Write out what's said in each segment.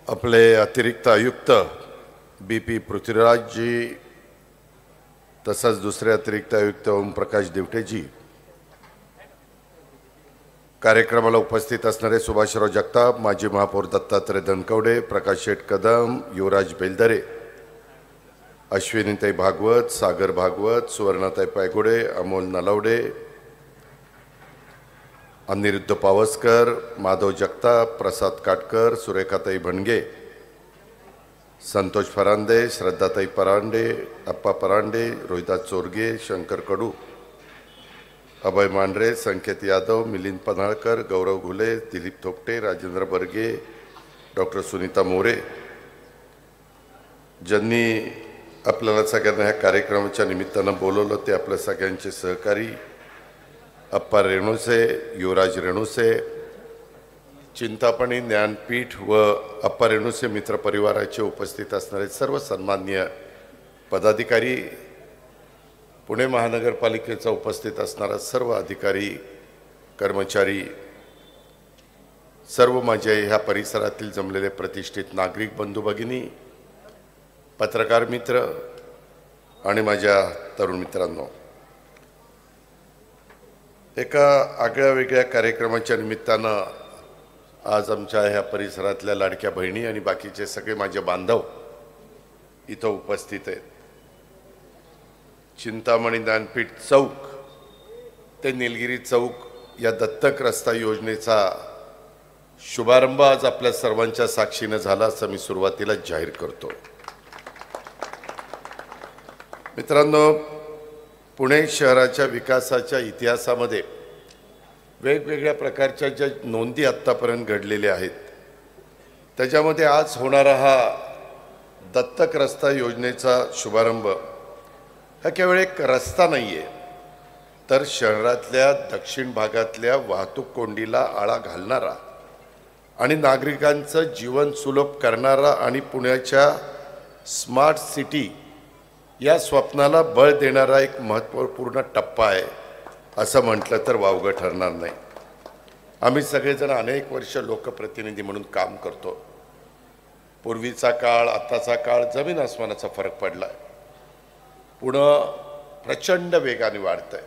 आपले अतिरिक्त आयुक्त BP पृथ्वीराजजी तसंच दुसरे अतिरिक्त आयुक्त ओमप्रकाश दिवटेजी, कार्यक्रमाला उपस्थित असणारे सुभाषराव जगताप, माजी महापौर दत्तात्रय धनकवडे, प्रकाश शेठ कदम, युवराज बेलदरे, अश्विनीताई भागवत, सागर भागवत, सुवर्णाताई पायगुडे, अमोल नलवडे, अनिरुद्ध पावसकर, माधव जगताप, प्रसाद काटकर, सुरेखाताई भणगे, संतोष फरांदे, श्रद्धाताई परांडे, अप्पा परांडे, रोहिदास चोरगे, शंकर कडू, अभय मांढरे, संकेत यादव, मिलिंद पन्हाळकर, गौरव घुले, दिलीप थोपटे, राजेंद्र बर्गे, डॉक्टर सुनीता मोरे, ज्यांनी आपल्याला सगळ्यांना ह्या कार्यक्रमाच्या निमित्तानं बोलवलं ते आपल्या सगळ्यांचे सहकारी अप्पा रेणुसे, युवराज रेणुसे, चिंतामणी ज्ञानपीठ व अप्पा रेणुसे मित्र परिवाराचे उपस्थित असणारे सर्व सन्माननीय पदाधिकारी, पुणे महानगरपालिकेचा उपस्थित असणारा सर्व अधिकारी, कर्मचारी, सर्व माझे ह्या परिसरातील जमलेले प्रतिष्ठित नागरिक बंधू भगिनी, पत्रकार मित्र आणि माझ्या तरुण मित्रांनो, एका आगळ्या वेगळ्या कार्यक्रमाच्या निमित्तानं आज आमच्या ह्या परिसरातल्या लाडक्या बहिणी आणि बाकीचे सगळे माझे बांधव इथं उपस्थित आहेत। चिंतामणी ज्ञानपीठ चौक ते निलगिरी चौक या दत्तक रस्ता योजनेचा शुभारंभ आज आपल्या सर्वांच्या साक्षीने झाला असं मी सुरुवातीला जाहीर करतो। मित्रांनो, पुणे शहराच्या विकासाच्या इतिहासामध्ये वेगवेगळ्या प्रकारच्या ज्या नोंदी आत्तापर्यंत घडलेल्या आहेत त्याच्यामध्ये आज होणारा हा दत्तक रस्ता योजनेचा शुभारंभ हा केवळ एक रस्ता नाही आहे, तर शहरातल्या दक्षिण भागातल्या वाहतूक कोंडीला आळा घालणारा आणि नागरिकांचं जीवन सुलभ करणारा आणि पुण्याच्या स्मार्ट सिटी या स्वप्नाला बळ देणारा एक महत्त्वपूर्ण टप्पा आहे असं म्हटलं तर वावगं ठरणार नाही। आम्ही सगळेजण अनेक वर्ष लोकप्रतिनिधी म्हणून काम करतो। पूर्वीचा काळ, आताचा काळ जमीन आसमानाचा फरक पडलाय। पुणं प्रचंड वेगाने वाढतंय।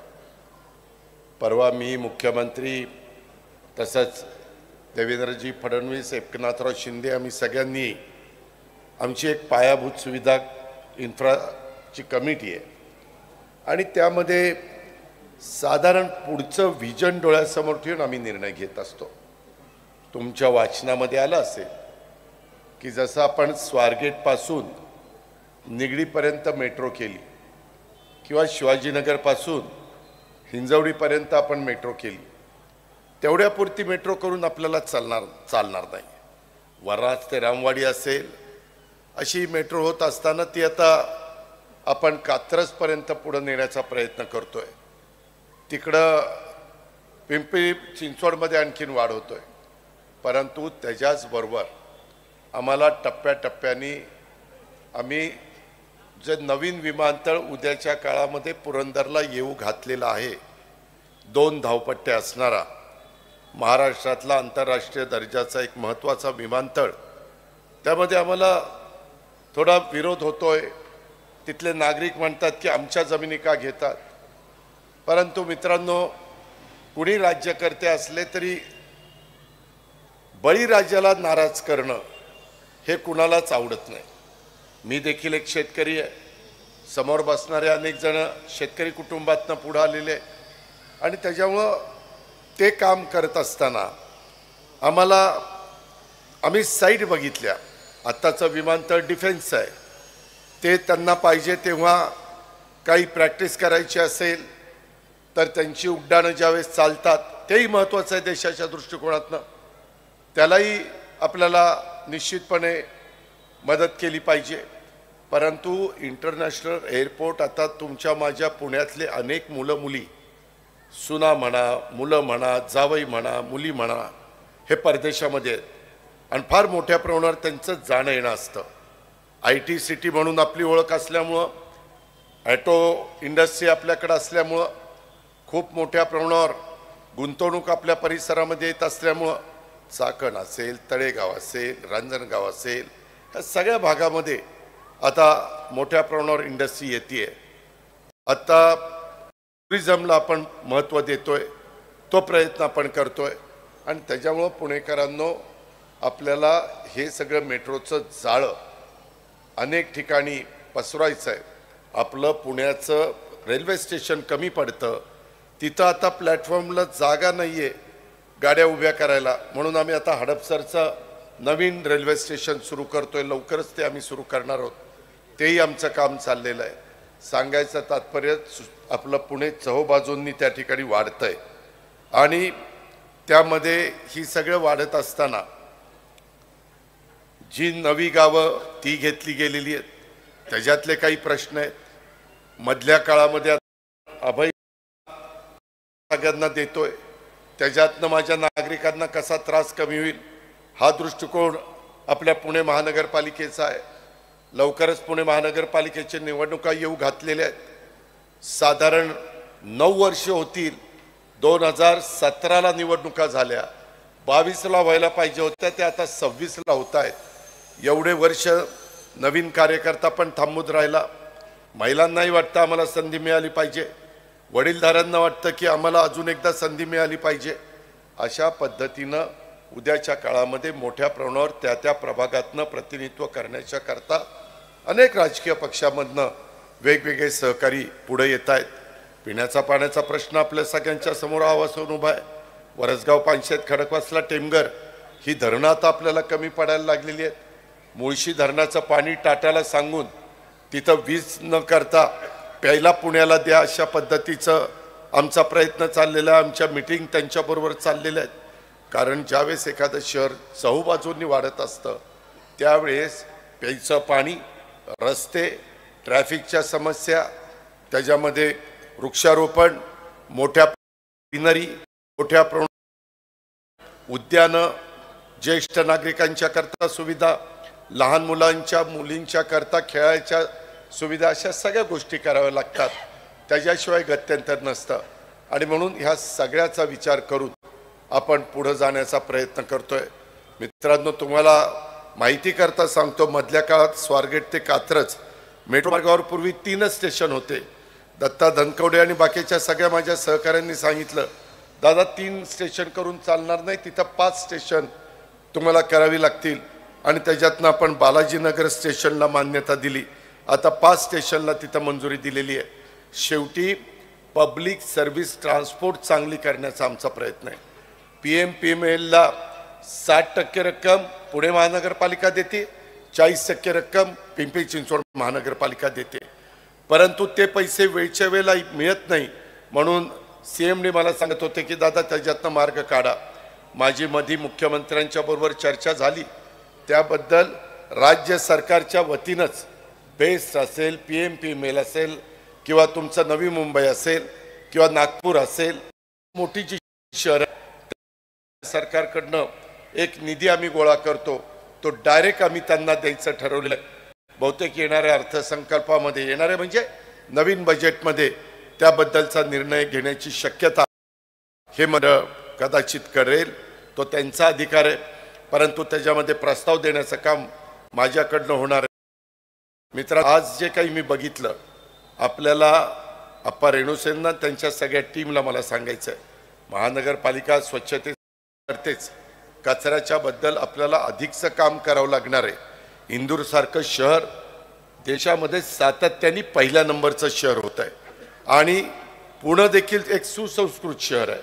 परवा मी मुख्यमंत्री तसंच देवेंद्रजी फडणवीस, एकनाथराव शिंदे आम्ही सगळ्यांनी आमची एक पायाभूत सुविधा इन्फ्राची कमिटी आहे आणि त्यामध्ये साधारण पुढचं विजन डोळ्यासमोर ठेवून आम्ही निर्णय घेत असतो। तुमच्या वाचनामध्ये आलं असेल की जसं आपण स्वारगेटपासून निगडीपर्यंत मेट्रो केली किंवा शिवाजीनगरपासून हिंजवडीपर्यंत आपण मेट्रो केली, तेवढ्यापुरती मेट्रो करून आपल्याला चालणार नाही। वराज ते रामवाडी असेल अशी मेट्रो होत असताना ती आता आपण कात्रजपर्यंत पुढे नेण्याचा प्रयत्न करतोय। तिकडं पिंपरी चिंचवडमध्ये आणखीन वाढ होतोय, परंतु त्याच्याचबरोबर आम्हाला टप्प्याटप्प्याने आम्ही जे नवीन विमानतळ उद्याच्या काळामध्ये पुरंदरला येऊ घातलेला आहे, 2 धावपट्ट्या असणारा महाराष्ट्रातला आंतरराष्ट्रीय दर्जाचा एक महत्त्वाचा विमानतळ, त्यामध्ये आम्हाला थोडा विरोध होतोय। तिथले नागरिक म्हणतात की आमच्या जमिनी का घेतात, परंतु मित्रांनो, कुणी राज्यकर्ते असले तरी बळीराजाला नाराज करणं हे कुणालाच आवडत नाही। मी देखील एक शेतकरी आहे, समोर बसणारे अनेक जण शेतकरी कुटुंबातनं पुढे आलेले आणि त्याच्यामुळं ते काम करत असताना आम्ही साईट बघितल्या। आत्ताचं विमानतळ डिफेन्सचं आहे, ते त्यांना पाहिजे तेव्हा काही प्रॅक्टिस करायची असेल तर त्यांची उड्डाणं ज्यावेळेस चालतात तेही महत्त्वाचं आहे देशाच्या दृष्टिकोनातनं, त्यालाही आपल्याला निश्चितपणे मदत केली पाहिजे। परंतु इंटरनॅशनल एअरपोर्ट आता तुमच्या माझ्या पुण्यातले अनेक मुलं मुली, सुना म्हणा, मुलं म्हणा, जावई म्हणा, मुली म्हणा, हे परदेशामध्ये आहेत आणि फार मोठ्या प्रमाणावर त्यांचं जाणं येणं असतं। IT सिटी म्हणून आपली ओळख असल्यामुळं, ॲटो इंडस्ट्री आपल्याकडे असल्यामुळं, खूप मोठ्या प्रमाणावर गुंतवणूक आपल्या परिसरामध्ये येत असल्यामुळं चाकण असेल, तळेगाव असेल, रांजणगाव असेल, या सगळ्या भागामध्ये आता मोठ्या प्रमाणावर इंडस्ट्री येते. आता टुरिझमला आपण महत्त्व देतोय, तो प्रयत्न आपण करतोय आणि त्याच्यामुळं पुणेकरांनो आपल्याला हे सगळं मेट्रोचं जाळं अनेक ठिकाणी पसरवायचं आहे. आपलं पुण्याचं रेल्वे स्टेशन कमी पडतं, तिथं आता प्लॅटफॉर्मला जागा नाही आहे गाड्या उभ्या करायला, म्हणून आम्ही आता हडपसरचं नवीन रेल्वे स्टेशन सुरू करतोय. लवकरच ते आम्ही सुरू करणार आहोत. तेही आमचं काम चाललेलं आहे. सांगायचं तात्पर्य आपलं पुणे चहूबाजूंनी त्या ठिकाणी वाढतं आहे आणि त्यामध्ये ही सगळं वाढत असताना जी नवी गावं ती घेतली गेलेली आहेत, त्याच्यातले काही प्रश्न आहेत. मधल्या काळामध्ये अभय सगळ्यांना देतोय, त्याच्यातनं माझ्या नागरिकांना कसा त्रास कमी होईल हा दृष्टिकोन आपल्या पुणे महानगरपालिकेचा आहे. लवकरच पुणे महानगरपालिकेच्या निवडणुका येऊ घातलेल्या आहेत. साधारण 9 वर्ष होतील. 2017ला निवडणुका झाल्या, 22ला व्हायला पाहिजे होत्या, त्या आता 26ला होत आहेत. एवढे वर्ष नवीन कार्यकर्ता पण थांबून राहिला. महिलांनाही वाटतं आम्हाला संधी मिळाली पाहिजे, वडीलधाऱ्यांना वाटतं की आम्हाला अजून एकदा संधी मिळाली पाहिजे. अशा पद्धतीनं उद्याच्या काळामध्ये मोठ्या प्रमाणावर त्या त्या प्रभागातनं प्रतिनिधित्व करण्याच्या करता अनेक राजकीय पक्षामधनं वेगवेगळे सहकारी पुढे येत आहेत. पिण्याचा पाण्याचा प्रश्न आपल्या सगळ्यांच्या समोर आवाजून उभा आहे. वरसगाव, पानशेत, खडकवासला, टेमघर ही धरणं आता आपल्याला कमी पडायला लागलेली आहेत. मुळशी धरणाचं पाणी टाटाला सांगून तिथं वीज न करता प्यायला पुण्याला द्या, अशा पद्धतीचं आमचा प्रयत्न चाललेला आहे. आमच्या मिटिंग त्यांच्याबरोबर चाललेल्या आहेत. कारण ज्यावेळेस एखादं शहर चहूबाजूंनी वाढत असतं त्यावेळेस प्यायचं पाणी, रस्ते, ट्रॅफिकच्या समस्या, त्याच्यामध्ये वृक्षारोपण, मोठ्या ग्रीनरी, मोठ्या प्रमाणात उद्यानं, ज्येष्ठ नागरिकांच्या करता सुविधा, लहान मुलांच्या मुलींच्या करता खेळायच्या सुविधा, अशा सगळ्या गोष्टी कराव्या लागतात. त्याच्याशिवाय गत्यंतर नसतं आणि म्हणून ह्या सगळ्याचा विचार करून आपण पुढे जाण्याचा प्रयत्न करतोय. मित्रांनो, तुम्हाला माहिती करता सांगतो, मधल्या काळात स्वारगेट ते कात्रज मेट्रो मार्गावर पूर्वी 3च स्टेशन होते. दत्ता धनकवडे आणि बाकीच्या सगळ्या माझ्या सहकाऱ्यांनी सांगितलं, दादा 3 स्टेशन करून चालणार नाही, तिथं 5 स्टेशन तुम्हाला करावी लागतील आणि त्याच्यातनं आपण बालाजीनगर स्टेशनला मान्यता दिली. आता 5 स्टेशनला तिथं मंजुरी दिलेली आहे. शेवटी पब्लिक सर्व्हिस ट्रान्सपोर्ट चांगली करण्याचा आमचा प्रयत्न आहे. PMPMLला 60% रक्कम पुणे महानगरपालिका देते, 40% रक्कम पिंपरी चिंचवड महानगरपालिका देते. परंतु ते पैसे वेळच्या वेळेला मिळत नाही, म्हणून CMने मला सांगत होते की दादा त्याच्यातनं मार्ग काढा. माझी मधी मुख्यमंत्र्यांच्या बरोबर चर्चा झाली. त्याबद्दल राज्य सरकारच्या वतीनंच बेस्ट असेल, PMPML असेल किंवा तुमचं नवी मुंबई असेल किंवा नागपूर असेल, मोठी जी शहर सरकारकडनं एक निधी आम्ही गोळा करतो, तो डायरेक्ट आम्ही त्यांना द्यायचं ठरवलं आहे. बहुतेक येणाऱ्या अर्थसंकल्पामध्ये, येणारे म्हणजे नवीन बजेटमध्ये त्याबद्दलचा निर्णय घेण्याची शक्यता हे मंडळ कदाचित करेल. तो त्यांचा अधिकार आहे, परंतु त्याच्यामध्ये प्रस्ताव देण्याचं काम माझ्याकडनं होणार आहे. मित्रा, आज जे काही मी बघितलं, आपल्याला अप्पा रेणुसेंना त्यांच्या सगळ्या टीमला मला सांगायचं आहे, महानगरपालिका स्वच्छते करतेच, कचऱ्याच्या बद्दल आपल्याला अधिकचं काम करावं लागणार आहे. इंदूरसारखं शहर देशामध्ये सातत्याने पहिल्या नंबरचं शहर होत आहे आणि पुणे देखील एक सुसंस्कृत शहर आहे,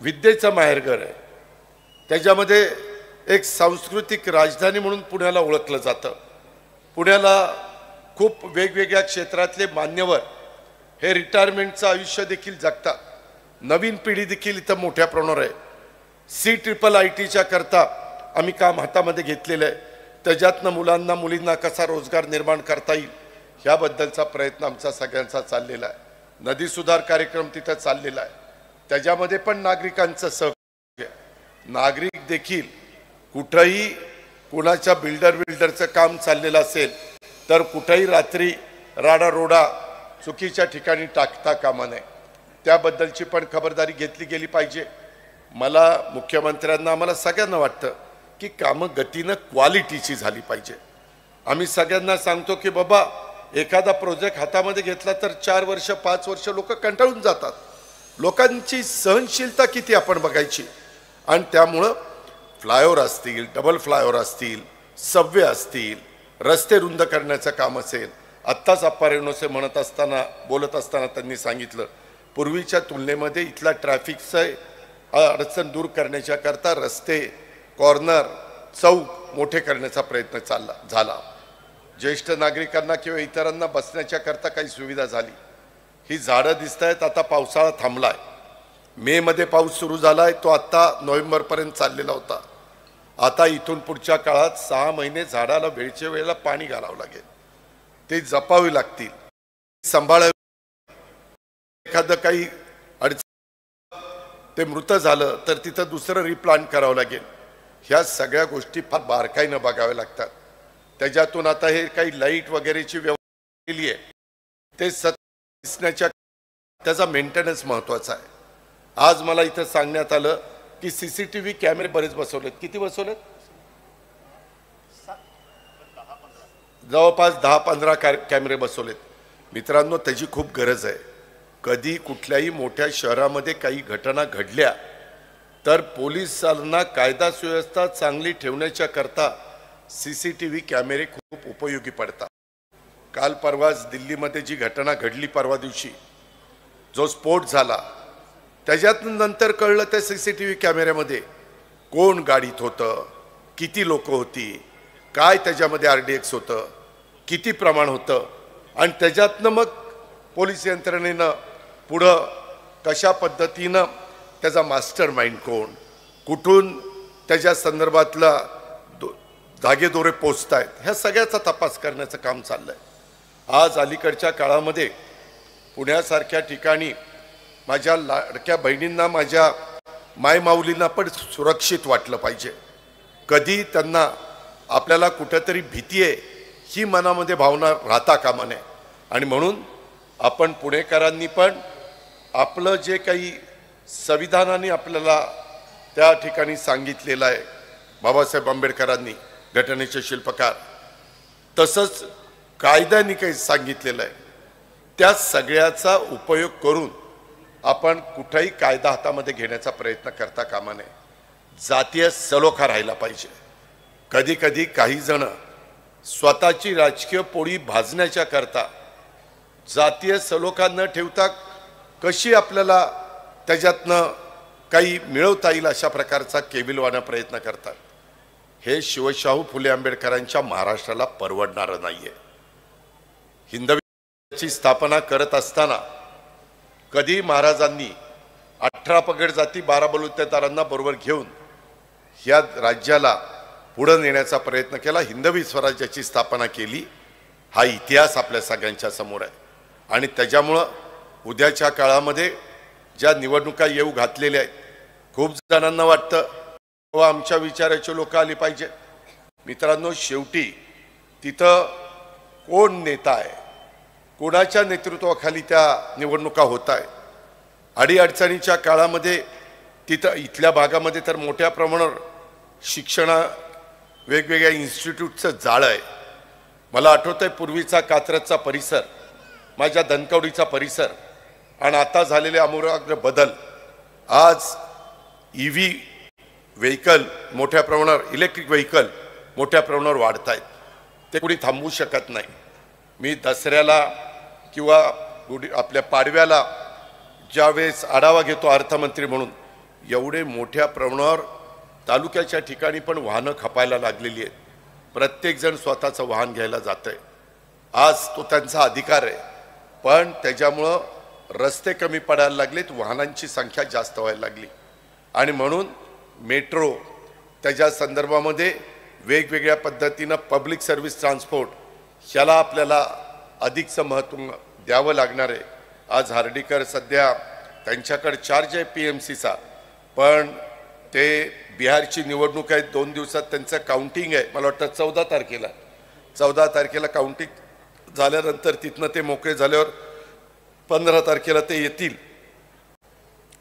विद्येचं माहेरघर आहे. त्याच्यामध्ये एक सांस्कृतिक राजधानी म्हणून पुण्याला ओळखलं जातं. पुण्याला खूप वेगवेगळ्या क्षेत्रातले मान्यवर हे रिटायरमेंटचं आयुष्य देखील जगतात. नवीन पिढी देखील इथं मोठ्या प्रमाणावर आहे. CIIITच्या करता आम्ही काम हातामध्ये घेतलेलं आहे. त्याच्यातनं मुलांना मुलींना कसा रोजगार निर्माण करता येईल ह्याबद्दलचा प्रयत्न आमचा सगळ्यांचा चाललेला आहे. नदी सुधार कार्यक्रम तिथं चाललेला आहे, त्याच्यामध्ये पण नागरिकांचं सहकार्य. नागरिक देखील कुठंही कुणाच्या बिल्डरचं काम चाललेलं असेल तर कुठंही रात्री राडारोडा चुकीच्या ठिकाणी टाकता कामा नये. त्याबद्दलची पण खबरदारी घेतली गेली पाहिजे. मला मुख्यमंत्र्यांना आम्हाला सगळ्यांना वाटतं की कामं गतीनं क्वालिटीची झाली पाहिजे। आम्ही सगळ्यांना सांगतो की बाबा एखादा प्रोजेक्ट हातामध्ये घेतला तर 4 वर्ष 5 वर्ष लोक कंटाळून जातात। लोकांची सहनशीलता किती आपण बघायची। आणि त्यामुळं फ्लायओव्हर असतील, डबल फ्लायओव्हर असतील, सबवे असतील, रस्ते रुंद करण्याचं काम असेल। आत्ताच अप्पा रेणुसे बोलत असताना त्यांनी सांगितलं पूर्वीच्या तुलनेमध्ये इथला ट्रॅफिकचं अडचण दूर करण्याच्या करता रस्ते, कॉर्नर, चौक मोठे करण्याचा प्रयत्न झाला। ज्येष्ठ नागरिकांना किंवा इतरांना बसण्याच्या करता काही सुविधा झाली। ही झाडं दिसत आहेत। आता पावसाळा थांबलाय, मे मध्ये पाऊस सुरू झालाय, तो आता नोव्हेंबर पर्यंत चाललेला होता। आता इथून पुढच्या काळात 6 महिने झाडाला वेळच्या वेळेला पाणी घालावं लागेल, ते जपावी लागतील, सांभाळावी। एखादं काही अडचण ते मृत झालं तर तिथं दुसरं रिप्लांट करावं लागेल। ह्या सगळ्या गोष्टी फार बारकाईनं बघाव्या लागतात। त्याच्यातून आता हे काही लाईट वगैरेची व्यवस्था केली आहे, ते दिसण्याच्या त्याचा मेंटेनन्स महत्त्वाचा आहे। आज मला इथं सांगण्यात आलं की सीसीटीव्ही कॅमेरे बरेच बसवलेत। किती बसवलेत? जवळपास 10-15 कॅमेरे बसवलेत। मित्रांनो, त्याची खूप गरज आहे। कधी कुठल्याही मोठ्या शहरामध्ये काही घटना घडल्या तर पोलिसांना कायदा सुव्यवस्था चांगली ठेवण्याच्या करता सीसीटीव्ही कॅमेरे खूप उपयोगी पडतात। काल परवाच दिल्लीमध्ये जी घटना घडली, परवा दिवशी जो स्फोट झाला, त्याच्यात नंतर कळलं त्या सीसीटीव्ही कॅमेऱ्यामध्ये कोण गाडीत होतं, किती लोक होती, काय त्याच्यामध्ये RDX होतं, किती प्रमाण होतं, आणि त्याच्यातनं मग पोलीस यंत्रणेनं पुढं कशा पद्धतीनं त्याचा मास्टर माइंड कोण, कुठून त्याच्या संदर्भातला धागेदोरे पोचतायत, ह्या सगळ्याचा तपास करण्याचं काम चाललंय। आज अलीकडच्या काळामध्ये पुण्यासारख्या ठिकाणी माझ्या लाडक्या बहिणींना, माझ्या मायमाऊलींना पण सुरक्षित वाटलं पाहिजे। कधी त्यांना आपल्याला कुठेतरी भीती आहे ही मनामध्ये भावना राहता कामा नये। आणि म्हणून आपण पुणेकरांनी पण आपलं जे काही संविधानाने आपल्याला त्या ठिकाणी सांगितलेलं आहे, बाबासाहेब आंबेडकरांनी, घटनेचे शिल्पकार, तसंच कायद्याने काही सांगितलेलं आहे, त्या सगळ्याचा उपयोग करून आपण कुठेही कायदा हातामध्ये घेण्याचा प्रयत्न करता कामा नये। जातीय सलोखा राहिला पाहिजे। कधी कधी काही जण स्वतःची राजकीय पोळी भाजण्याच्या करता जातीय सलोखा न ठेवता कशी आपल्याला त्याच्यातनं काही मिळवता येईल अशा प्रकारचा केविलवाना प्रयत्न करतात। हे शिवशाहू फुले आंबेडकरांच्या महाराष्ट्राला परवडणारं नाहीये। हिंदवीची स्थापना करत असताना कधी महाराजांनी 18 पगड जाती 12 बलुतेदारांना बरोबर घेऊन ह्या राज्याला पुढे नेण्याचा प्रयत्न केला, हिंदवी स्वराज्याची स्थापना केली। हा इतिहास आपल्या सगळ्यांच्या समोर आहे। आणि त्याच्यामुळं उद्याच्या काळामध्ये ज्या निवडणुका येऊ घातलेल्या आहेत, खूप जणांना वाटतं आमच्या विचाराचे लोक आली पाहिजे। मित्रांनो, शेवटी तिथं कोण नेता आहे, कोणाच्या नेतृत्वाखाली त्या निवडणुका होत आहे। अडीअडचणीच्या काळामध्ये तिथं इथल्या भागामध्ये तर मोठ्या प्रमाणावर शिक्षणा वेगवेगळ्या इन्स्टिट्यूटचं जाळं आहे। मला आठवतंय पूर्वीचा कात्रजचा परिसर, माझ्या धनकवडीचा परिसर, आणि आता झालेले आमूलाग्र बदल। आज EV व्हेकल मोठ्या प्रमाणावर, इलेक्ट्रिक व्हेकल मोठ्या प्रमाणावर वाढत आहेत, ते कुणी थांबवू शकत नाही। मी दसऱ्याला किंवा आपल्या पाडव्याला ज्यावेळेस आढावा घेतो अर्थमंत्री म्हणून, एवढे मोठ्या प्रमाणावर तालुक्याच्या ठिकाणी पण वाहनं खपायला लागलेली आहेत। प्रत्येकजण स्वतःचं वाहन घ्यायला जातंय। आज तो त्यांचा अधिकार आहे, पण त्याच्यामुळं रस्ते कमी पडायला लागलेत, वाहनांची संख्या जास्त व्हायला लागली। आणि म्हणून मेट्रो, त्याच्या संदर्भामध्ये वेगवेगळ्या पद्धतीनं पब्लिक सर्व्हिस ट्रान्सपोर्ट, ह्याला आपल्याला अधिकचं महत्त्व द्यावं लागणार आहे। आज हार्डीकर सध्या त्यांच्याकडे चार्ज आहे PMCचा, पण ते बिहारची निवडणूक आहे, 2 दिवसात त्यांचं काउंटिंग आहे। मला वाटतं 14 तारखेला काउंटिंग झाल्यानंतर तिथनं ते मोकळे झाल्यावर 15 तारखेला ते येतील।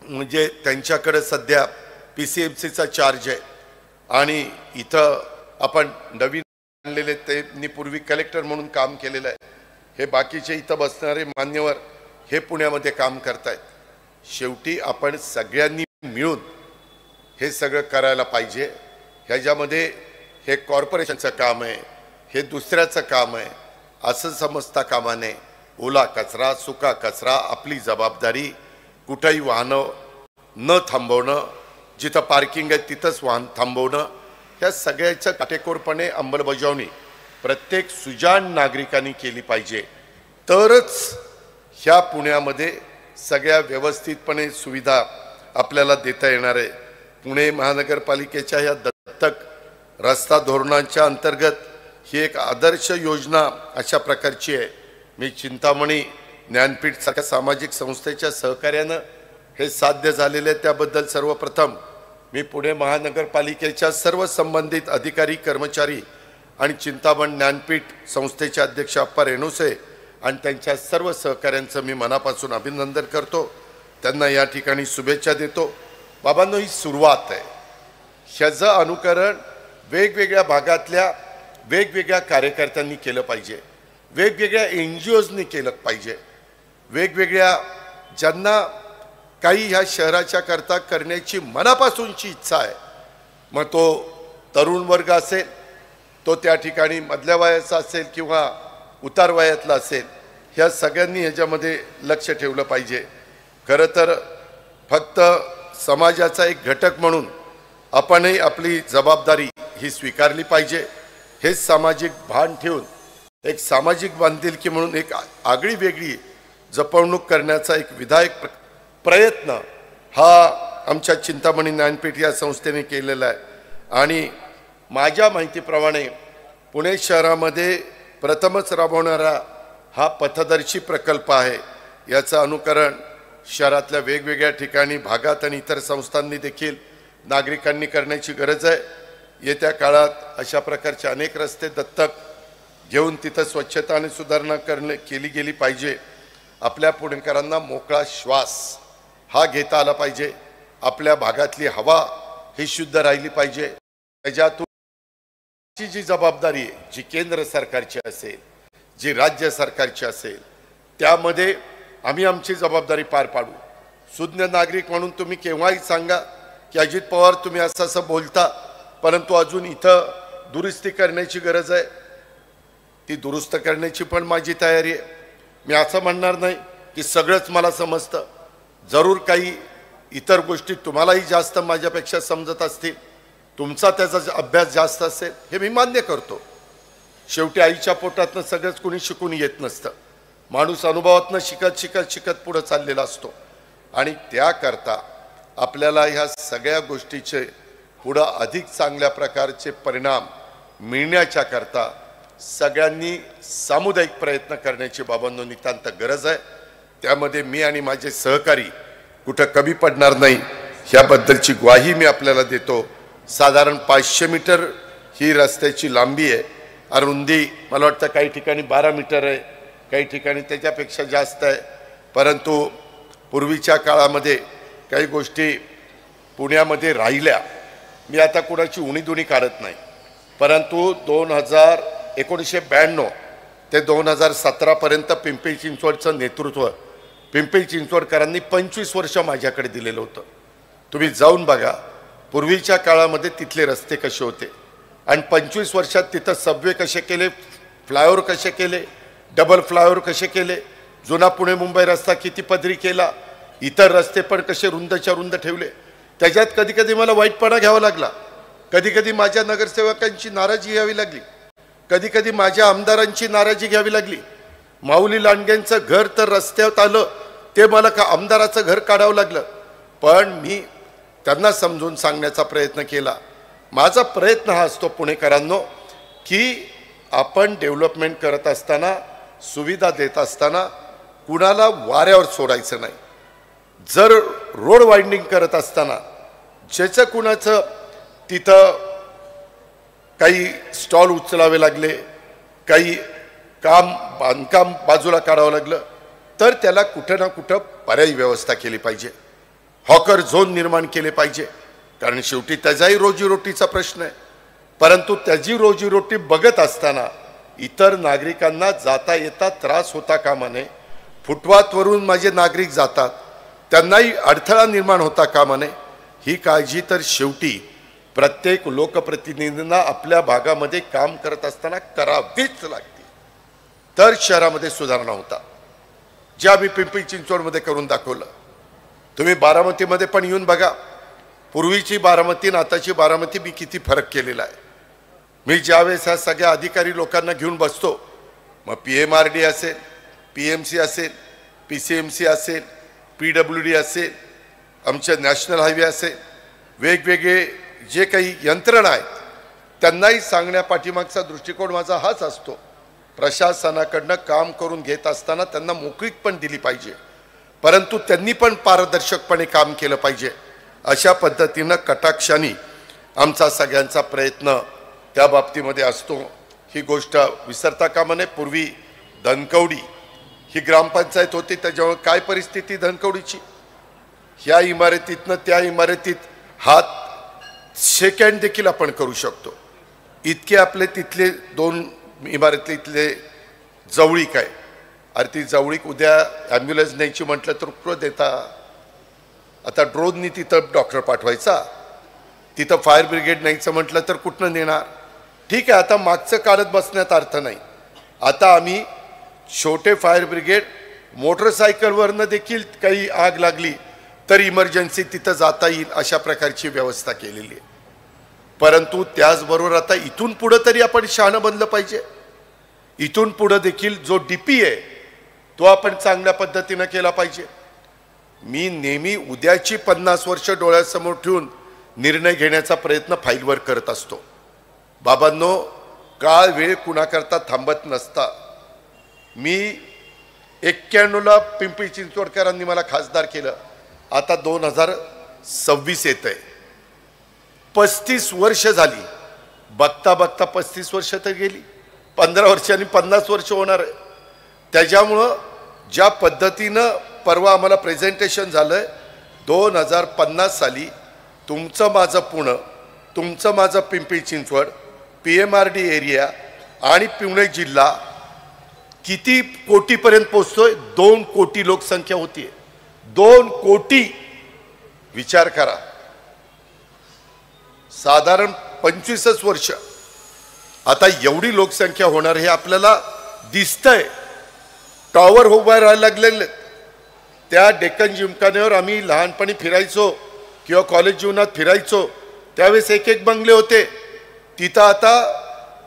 म्हणजे त्यांच्याकडे सध्या PCMCचा चार्ज आहे आणि इथं आपण नवीन आणलेले त्यांनी पूर्वी कलेक्टर म्हणून काम केलेलं आहे. हे बाकीचे इथं बसणारे मान्यवर हे पुण्यामध्ये काम करतायत. शेवटी आपण सगळ्यांनी मिळून हे सगळं करायला पाहिजे. ह्याच्यामध्ये हे कॉर्पोरेशनचं काम आहे, हे दुसऱ्याचं काम आहे असं समजता कामा नये. ओला कचरा सुका कचरा आपली जबाबदारी. कुठेही वाहनं न थांबवणं, जिथं पार्किंग आहे तिथंच वाहन थांबवणं, ह्या सगळ्याचं काटेकोरपणे अंमलबजावणी प्रत्येक सुजाण नागरिकांनी केली पाहिजे. तरच ह्या पुण्यामध्ये सगळ्या व्यवस्थितपणे सुविधा आपल्याला देता येणार आहे. पुणे महानगरपालिकेच्या ह्या दत्तक रस्ता धोरणांच्या अंतर्गत ही एक आदर्श योजना अशा प्रकारची आहे. मी चिंतामणी ज्ञानपीठ सारख्या सामाजिक संस्थेच्या सहकार्यानं हे साध्य झालेले आहे. त्याबद्दल सर्वप्रथम मी पुणे महानगरपालिकेच्या सर्व संबंधित अधिकारी कर्मचारी आणि चिंतामण ज्ञानपीठ संस्थेचे अध्यक्ष अप्पा रेणुसे आणि त्यांच्या सर्व सहकाऱ्यांचं मी मनापासून अभिनंदन करतो. त्यांना या ठिकाणी शुभेच्छा देतो. बाबांनो, ही सुरुवात आहे. ह्याचं अनुकरण वेगवेगळ्या भागातल्या वेगवेगळ्या कार्यकर्त्यांनी केलं पाहिजे, वेगवेगळ्या NGOजनी केलं पाहिजे, वेगवेगळ्या ज्यांना काही ह्या शहराच्या करता करण्याची मनापासूनची इच्छा आहे. मग तो तरुण वर्ग असेल, तो त्या ठिकाणी मधल्या वयाचा असेल किंवा उतार वयातला असेल, ह्या सगळ्यांनी ह्याच्यामध्ये लक्ष ठेवलं पाहिजे. खरं तर फक्त समाजाचा एक घटक म्हणून आपणही आपली जबाबदारी ही स्वीकारली पाहिजे. हे सामाजिक भान ठेवून एक सामाजिक बांधिलकी म्हणून एक आगळी वेगळी जपवणूक करण्याचा एक विधायक प्रयत्न हा आमच्या चिंतामणी ज्ञानपीठ या संस्थेने केलेला आहे. आणि माझ्या माहितीप्रमाणे पुणे शहरामध्ये प्रथमच राबवणारा हा पथदर्शी प्रकल्प आहे. याचं अनुकरण शहरातल्या वेगवेगळ्या ठिकाणी भागात आणि इतर संस्थांनी देखील नागरिकांनी करण्याची गरज आहे. येत्या काळात अशा प्रकारचे अनेक रस्ते दत्तक घेऊन तिथं स्वच्छता आणि सुधारणा केली गेली पाहिजे. आपल्या पुणेकरांना मोकळा श्वास हा घेता आला पाहिजे. आपल्या भागातली हवा ही शुद्ध राहिली पाहिजे. त्याच्यातून जी जबाबदारी आहे, जी केंद्र सरकारची असेल, जी राज्य सरकारची असेल, त्यामध्ये आम्ही आमची जबाबदारी पार पाडू. सुज्ञ नागरिक म्हणून तुम्ही केव्हाही सांगा की अजित पवार तुम्ही असं असं बोलता, परंतु अजून इथं दुरुस्ती करण्याची गरज आहे. ती दुरुस्त करण्याची पण माझी तयारी आहे. मी असं म्हणणार नाही की सगळंच मला समजतं. जरूर काही इतर गोष्टी तुम्हालाही जास्त माझ्यापेक्षा समजत असतील, तुमचा त्याचा अभ्यास जास्त असेल, हे मी मान्य करतो. शेवटी आईच्या पोटातनं सगळंच कुणी शिकून येत नसतं. माणूस अनुभवातनं शिकत शिकत शिकत पुढं चाललेला असतो. आणि त्याकरता आपल्याला ह्या सगळ्या गोष्टीचे पुढं अधिक चांगल्या प्रकारचे परिणाम मिळण्याच्या करता सगळ्यांनी सामुदायिक प्रयत्न करण्याची बाबांनो नितांत गरज आहे. त्यामध्ये मी आणि माझे सहकारी कुठं कमी पडणार नाही ह्याबद्दलची ग्वाही मी आपल्याला देतो. साधारण 500 मीटर ही रस्त्याची लांबी आहे. रुंदी मला वाटतं काही ठिकाणी 12 मीटर आहे, काही ठिकाणी त्याच्यापेक्षा जास्त आहे. परंतु पूर्वीच्या काळामध्ये काही गोष्टी पुण्यामध्ये राहिल्या. मी आता कुणाची उणीधुणी काढत नाही, परंतु 1992 ते 2017पर्यंत पिंपरी चिंचवडचं नेतृत्व पिंपरी चिंचवडकरांनी 25 वर्ष माझ्याकडे दिलेलं होतं. तुम्ही जाऊन बघा पूर्वीच्या काळामध्ये तिथले रस्ते कसे होते आणि 25 वर्षात तिथं सबवे कसे केले, फ्लायओव्हर कसे केले, डबल फ्लायओव्हर कसे केले, जुना पुणे मुंबई रस्ता किती पदरी केला, इतर रस्ते पण कसे रुंदच्या रुंद ठेवले. त्याच्यात कधी कधी मला वाईटपणा घ्यावा लागला, कधी कधी माझ्या नगरसेवकांची नाराजी घ्यावी लागली, कधी कधी माझ्या आमदारांची नाराजी घ्यावी लागली. माऊली लांडगेंचं घर तर रस्त्यावर आलं, ते मला का आमदाराचं घर काढावं लागलं. पण मी त्यांना समजून सांगण्याचा प्रयत्न केला. माझा प्रयत्न हा असतो पुणेकरांनो की आपण डेव्हलपमेंट करत असताना, सुविधा देत असताना कुणाला वाऱ्यावर सोडायचं नाही. जर रोड वाइंडिंग करत असताना ज्याचं कुणाचं तिथं काही स्टॉल उचलावे लागले, काही बांधकाम बाजूला काढावं लागलं, तर त्याला कुठं ना कुठं पर्यायी व्यवस्था केली पाहिजे. हॉकर झोन निर्माण केले पाहिजे. कारण शेवटी त्याचाही रोजीरोटीचा प्रश्न आहे. परंतु त्याची रोजीरोटी बघत असताना इतर नागरिकांना जाता येता त्रास होता कामा नये. फुटपाथवरून माझे नागरिक जातात, त्यांनाही अडथळा निर्माण होता कामा नये. ही काळजी तर शेवटी प्रत्येक लोकप्रतिनिधींना आपल्या भागामध्ये काम करत असताना करावीच लागते, तर शहरामध्ये सुधारणा होता. जे आम्ही पिंपरी चिंचवडमध्ये करून दाखवलं. तुम्ही बारामतीमध्ये पण येऊन बघा. पूर्वीची बारामती आणि आताची बारामती मी किती फरक केलेला आहे. मी ज्यावेळेस ह्या सगळ्या अधिकारी लोकांना घेऊन बसतो, मग PMRD असेल, PMC असेल, PCMC असेल, PWD असेल, आमचे नॅशनल हायवे असेल, वेगवेगळे जे काही यंत्रणा आहेत त्यांनाही सांगण्या पाठीमागचा दृष्टिकोन माझा हाच असतो. प्रशासनाकडनं काम करून घेत असताना त्यांना मोकळीक पण दिली पाहिजे, परंतु त्यांनी पण पारदर्शकपणे काम केलं पाहिजे. अशा पद्धतीनं कटाक्षाने आमचा सगळ्यांचा प्रयत्न त्या बाबतीमध्ये असतो. ही गोष्ट विसरता कामा नये. पूर्वी धनकवडी ही ग्रामपंचायत होती, त्याच्यामुळे काय परिस्थिती धनकवडीची, ह्या इमारतीतनं त्या इमारतीत हात शेकँड देखील आपण करू शकतो. इतके आपले तिथले 2 इमारतीतले जवळीक आहे. अरे ती जवळीक उद्या ॲम्ब्युलन्स न्यायची म्हटलं तर कुठं देता. आता ड्रोननी तिथं डॉक्टर पाठवायचा, तिथं फायर ब्रिगेड न्यायचं म्हटलं तर कुठनं नेणार. ठीक आहे, आता मागचं काढत बसण्यात अर्थ नाही. आता आम्ही छोटे फायर ब्रिगेड मोटरसायकलवरनं देखील काही आग लागली तर इमर्जन्सी तिथं जाता येईल अशा प्रकारची व्यवस्था केलेली आहे. परंतु त्याचबरोबर आता इथून पुढं तरी आपण शहाणं बनलं पाहिजे. इथून पुढं देखील जो DP आहे तो आपण चांगल्या पद्धतीनं केला पाहिजे. मी नेहमी उद्याची 50 वर्ष डोळ्यासमोर ठेवून निर्णय घेण्याचा प्रयत्न फाईलवर करत असतो. बाबांनो, काळ वेळ कुणाकरता थांबत नसता. मी 91ला पिंपरी चिंचवडकरांनी मला खासदार केलं. आता 2026 येत आहे. 35 वर्ष झाली. बघता बघता 35 वर्ष तर गेली. 15 वर्षांनी 50 वर्ष होणार आहे. त्याच्यामुळं ज्या पद्धतीनं परवा आम्हाला प्रेझेंटेशन झालंय, 2050 साली तुमचं माझं पुणे, तुमचं माझं पिंपरी चिंचवड, PMRD एरिया आणि पुणे जिल्हा किती कोटीपर्यंत पोहोचतोय. 2 कोटी लोकसंख्या होतीये. 2 कोटी. विचार करा. साधारण 25 वर्ष आता एवढी लोकसंख्या होणार हे आपल्याला दिसतंय. टॉवर उभा राहायला लागलेले. त्या डेक्कन जिमखान्यावर आम्ही लहानपणी फिरायचो किंवा कॉलेज जीवनात फिरायचो त्यावेळेस एक बंगले होते. तिथं आता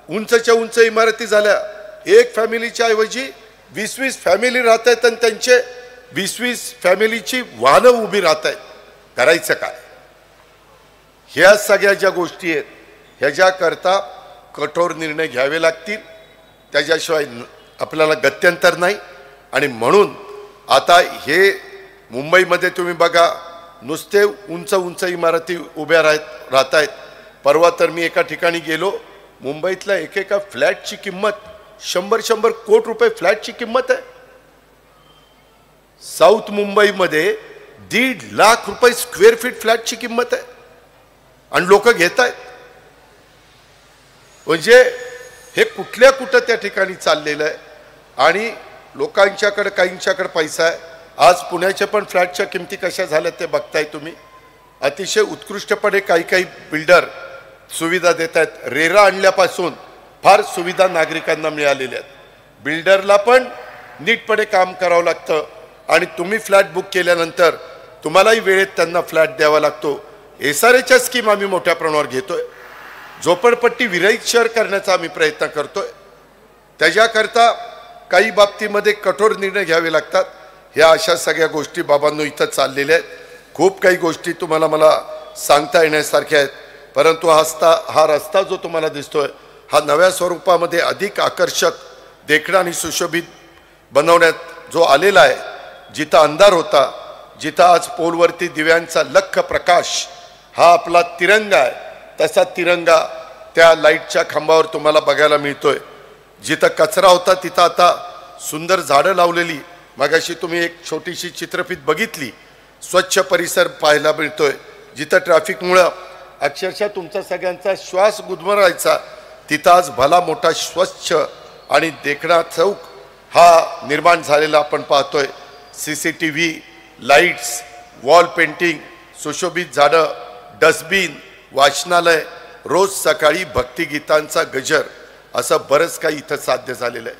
उंचच्या उंच इमारती झाल्या. एक फॅमिलीच्या ऐवजी 20-20 फॅमिली राहत आहेत आणि त्यांचे 20-20 फॅमिलीची वाहनं उभी राहत आहेत. करायचं काय. ह्या सगळ्या ज्या गोष्टी आहेत ह्याच्याकरता कठोर निर्णय घ्यावे लागतील. त्याच्याशिवाय आपल्याला गत्यंतर नाही. आणि म्हणून आता हे मुंबईमध्ये तुम्ही बघा, नुसते उंच उंच इमारती उभ्या राहत आहेत. परवा तर मी एका ठिकाणी गेलो, मुंबईतल्या एकेका फ्लॅटची किंमत 100 कोटी रुपये फ्लॅटची किंमत आहे. साऊथ मुंबईमध्ये 1.5 लाख रुपये स्क्वेअर फीट फ्लॅटची किंमत आहे आणि लोक घेत आहेत. म्हणजे हे कुठं त्या ठिकाणी चाललेलं आहे. आणि लोकांच्याकडे काहींच्याकडे पैसा आहे. आज पुण्याच्या पण फ्लॅटच्या किमती कशा झाल्या ते बघताय तुम्ही. अतिशय उत्कृष्टपणे काही बिल्डर सुविधा देत आहेत. रेरा आणल्यापासून फार सुविधा नागरिकांना मिळालेल्या आहेत. बिल्डरला पण नीटपणे काम करावं लागतं आणि तुम्ही फ्लॅट बुक केल्यानंतर तुम्हालाही वेळेत त्यांना फ्लॅट द्यावा लागतो. SRAच्या स्कीम आम्ही मोठ्या प्रमाणावर घेतोय. झोपडपट्टी विरहित शहर करण्याचा आम्ही प्रयत्न करतोय. त्याच्याकरता काही बाबतीमध्ये कठोर निर्णय घ्यावे लागतात. ह्या अशा सगळ्या गोष्टी बाबांनो इथं चाललेल्या आहेत. खूप काही गोष्टी तुम्हाला मला सांगता येण्यासारख्या आहेत. परंतु हा रस्ता जो तुम्हाला दिसतोय हा नव्या स्वरूपामध्ये अधिक आकर्षक, देखणा आणि सुशोभित बनवण्यात जो आलेला आहे. जिथं अंधार होता, जिथं आज पोलवरती दिव्यांचा लख प्रकाश हा आपला तिरंगा आहे, तसा तिरंगा त्या लाईटच्या खांबावर तुम्हाला बघायला मिळतोय. जिथं कचरा होता तिथं आता सुंदर झाडं लावलेली. मगाशी तुम्ही एक छोटीशी चित्रफित बघितली. स्वच्छ परिसर पाहायला मिळतोय. जिथं ट्रॅफिकमुळं अक्षरशः तुमचा सगळ्यांचा श्वास गुदमरायचा, तिथं आज भला मोठा स्वच्छ आणि देखणा चौक हा निर्माण झालेला आपण पाहतोय. CCTV, लाईट्स, वॉल पेंटिंग, सुशोभित झाडं, डस्टबिन, वाचनालय, रोज सकाळी भक्तिगीतांचा गजर, असं बरंच काही इथं साध्य झालेलं आहे.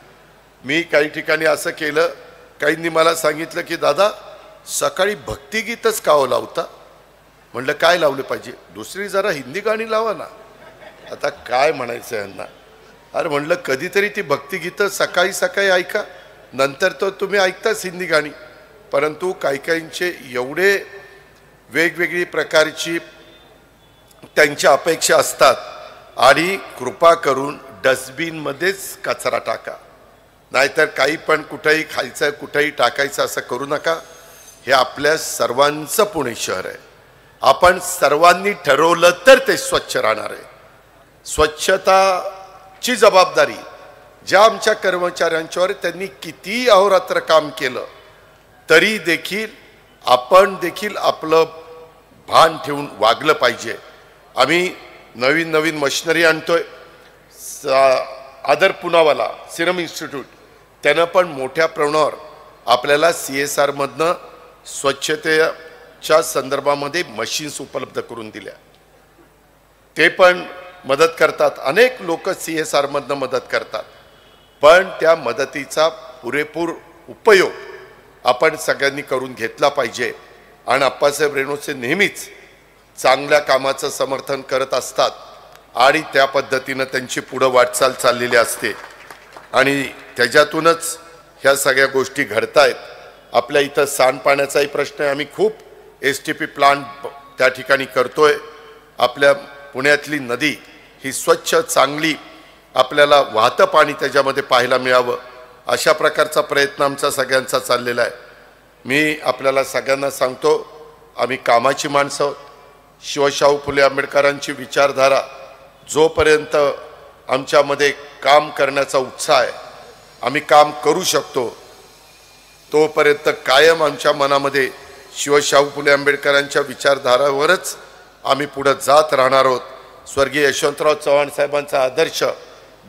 मी काही ठिकाणी असं केलं, काहींनी मला सांगितलं की दादा सकाळी भक्तिगीतच का लावता? म्हणलं काय लावलं पाहिजे? दुसरी जरा हिंदी गाणी लावा ना. आता काय म्हणायचं यांना? अरे म्हणलं कधीतरी ती भक्तिगीतं सकाळी सकाळी ऐका, नंतर तर तुम्ही ऐकताच हिंदी गाणी. परंतु काही काहींचे एवढे वेगवेगळी प्रकारची त्यांच्या अपेक्षा असतात, आणि कृपा करून डस्टबिनमध्येच कचरा टाका, नाहीतर काही पण कुठेही खायचं कुठेही टाकायचं असं करू नका. हे आपल्या सर्वांचं पुणे शहर आहे. आपण सर्वांनी ठरवलं तर ते स्वच्छ राहणार आहे. स्वच्छताची जबाबदारी ज्या आमच्या कर्मचाऱ्यांच्यावर, त्यांनी किती अहोरात्र काम केलं तरी देखील आपण देखील आपलं भान ठेवून वागलं पाहिजे. आम्ही नवीन नवीन मशिनरी आणतोय. आदर पुनावाला सिरम इन्स्टिट्यूट त्यानं पण मोठ्या प्रमाणावर आपल्याला CSR मधनं स्वच्छतेच्या संदर्भामध्ये मशीन्स उपलब्ध करून दिल्या. ते पण मदत करतात. अनेक लोक CSR मधनं मदत करतात, पण त्या मदतीचा पुरेपूर उपयोग आपण सगळ्यांनी करून घेतला पाहिजे. आणि अप्पासाहेब रेणुसे नेहमीच चांगल्या कामाचं समर्थन करत असतात, आणि त्या पद्धतीनं त्यांची पुढं वाटचाल चाललेली असते, आणि त्याच्यातूनच ह्या सगळ्या गोष्टी घडतायत. आपल्या इथं सांडपाण्याचाही प्रश्न आहे. आम्ही खूप STP प्लांट त्या ठिकाणी करतोय. आपल्या पुण्यातली नदी ही स्वच्छ चांगली आपल्याला वाहतं पाणी त्याच्यामध्ये पाहायला मिळावं, अशा प्रकारचा प्रयत्न आमचा सगळ्यांचा चाललेला आहे. मी आपल्याला सगळ्यांना सांगतो, आम्ही कामाची माणसं आहोत. शिवशाहू फुले आंबेडकरांची विचारधारा जोपर्यंत आमच्यामध्ये काम करण्याचा उत्साह आहे, आम्ही काम करू शकतो, तोपर्यंत कायम आमच्या मनामध्ये शिवशाहू फुले आंबेडकरांच्या विचारधारावरच आम्ही पुढे जात राहणार आहोत. स्वर्गीय यशवंतराव चव्हाण साहेबांचा आदर्श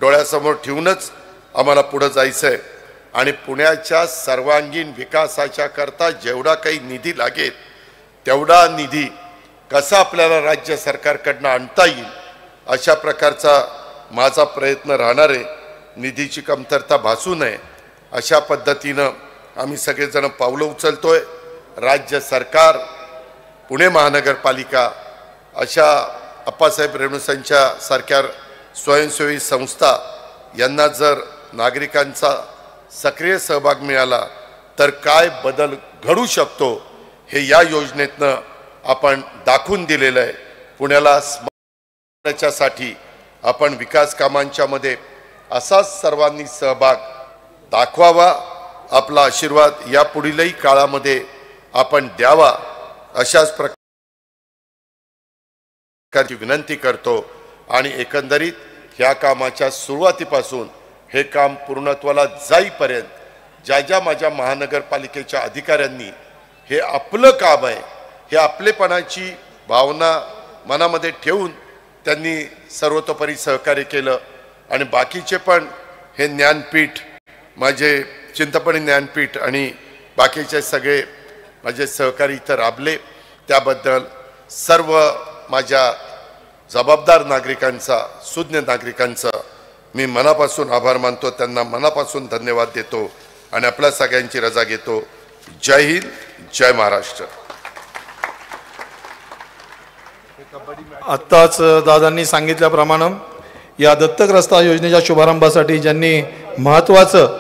डोळ्यासमोर ठेवूनच आम्हाला पुढे जायचं आहे. आणि पुण्याच्या सर्वांगीण विकासाच्या करता जेवढा काही निधी लागेल तेवढा निधी कसा आपल्याला राज्य सरकारकडनं आणता येईल, अशा प्रकारचा माझा प्रयत्न राहणार आहे. निधीची कमतरता भासू नये अशा पद्धतीनं आम्ही सगळेजण पावलं उचलतोय. राज्य सरकार, पुणे महानगरपालिका, अशा अप्पासाहेब रेणुसांच्या सारख्या स्वयंसेवी संस्था यांना जर नागरिकांचा सक्रिय सहभाग मिळाला तर काय बदल घडू शकतो हे या योजनेतनं आपण दाखवून दिलेलं आहे. पुण्याला स्मार्टसाठी आपण विकास कामांच्या मध्ये असाच सर्वांनी सहभाग दाखवावा. आपला आशीर्वाद या पुढीलही काळामध्ये आपण द्यावा, अशाच प्रकारची विनंती करतो. आणि एकंदरीत ह्या कामाच्या सुरुवातीपासून हे काम पूर्णत्वाला जाईपर्यंत ज्या ज्या माझ्या महानगरपालिकेच्या अधिकाऱ्यांनी हे आपलं काम आहे, हे आपलेपणाची भावना मनामध्ये ठेवून त्यांनी सर्वतोपरी सहकार्य केलं. आणि बाकीचे पण हे ज्ञानपीठ, माझे चिंतपणी ज्ञानपीठ आणि बाकीचे सगळे माझे सहकारी इथं राबले, त्याबद्दल सर्व माझ्या जबाबदार नागरिकांचा, सुज्ञ नागरिकांचा मी मनापासून आभार मानतो. त्यांना मनापासून धन्यवाद देतो आणि आपल्या सगळ्यांची रजा घेतो. जय हिंद, जय महाराष्ट्र. आत्ताच दादांनी सांगितल्याप्रमाणे या दत्तक रस्ता योजनेच्या शुभारंभासाठी ज्यांनी महत्त्वाचं